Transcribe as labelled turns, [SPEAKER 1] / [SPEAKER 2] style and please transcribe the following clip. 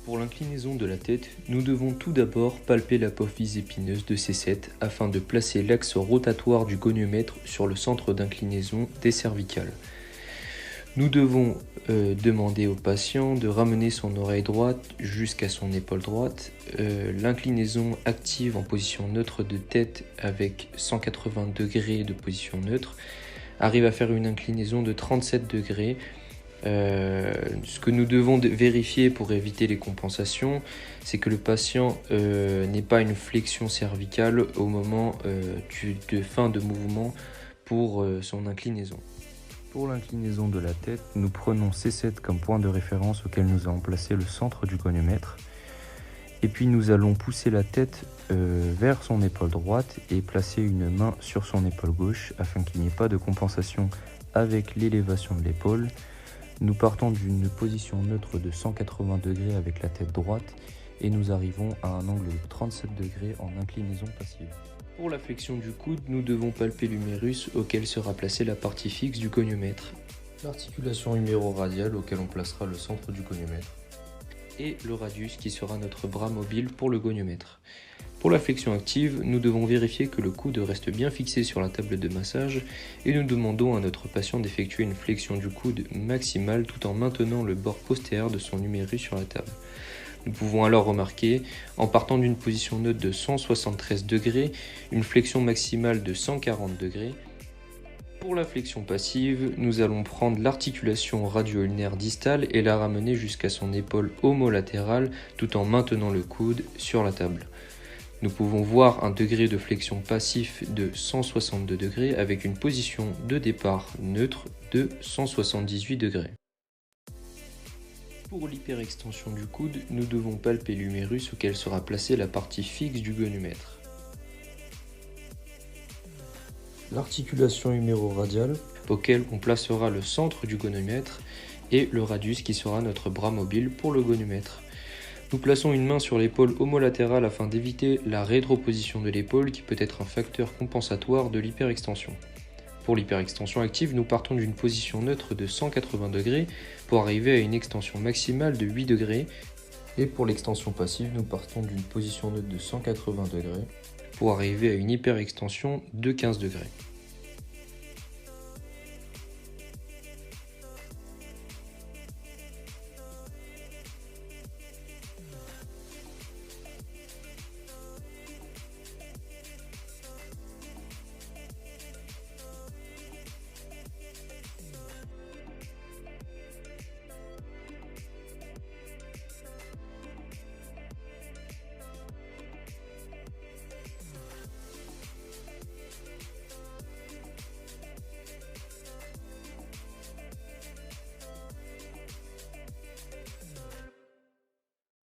[SPEAKER 1] Pour l'inclinaison de la tête, nous devons tout d'abord palper l'apophyse épineuse de C7 afin de placer l'axe rotatoire du goniomètre sur le centre d'inclinaison des cervicales. Nous devons demander au patient de ramener son oreille droite jusqu'à son épaule droite. L'inclinaison active en position neutre de tête avec 180 degrés de position neutre arrive à faire une inclinaison de 37 degrés. Ce que nous devons vérifier pour éviter les compensations, c'est que le patient n'ait pas une flexion cervicale au moment de fin de mouvement pour son inclinaison. Pour l'inclinaison de la tête, nous prenons C7 comme point de référence auquel nous allons placer le centre du goniomètre. Et puis nous allons pousser la tête vers son épaule droite et placer une main sur son épaule gauche afin qu'il n'y ait pas de compensation avec l'élévation de l'épaule. Nous partons d'une position neutre de 180 degrés avec la tête droite et nous arrivons à un angle de 37 degrés en inclinaison passive. Pour la flexion du coude, nous devons palper l'humérus auquel sera placée la partie fixe du goniomètre, l'articulation huméroradiale auquel on placera le centre du goniomètre, et le radius qui sera notre bras mobile pour le goniomètre. Pour la flexion active, nous devons vérifier que le coude reste bien fixé sur la table de massage et nous demandons à notre patient d'effectuer une flexion du coude maximale tout en maintenant le bord postérieur de son humérus sur la table. Nous pouvons alors remarquer, en partant d'une position neutre de 173 degrés, une flexion maximale de 140 degrés. Pour la flexion passive, nous allons prendre l'articulation radio-ulnaire distale et la ramener jusqu'à son épaule homolatérale tout en maintenant le coude sur la table. Nous pouvons voir un degré de flexion passif de 162 degrés avec une position de départ neutre de 178 degrés. Pour l'hyperextension du coude, nous devons palper l'humérus auquel sera placée la partie fixe du goniomètre, l'articulation huméroradiale auquel on placera le centre du goniomètre et le radius qui sera notre bras mobile pour le goniomètre. Nous plaçons une main sur l'épaule homolatérale afin d'éviter la rétroposition de l'épaule qui peut être un facteur compensatoire de l'hyperextension. Pour l'hyperextension active, nous partons d'une position neutre de 180 degrés pour arriver à une extension maximale de 8 degrés. Et pour l'extension passive, nous partons d'une position neutre de 180 degrés pour arriver à une hyperextension de 15 degrés.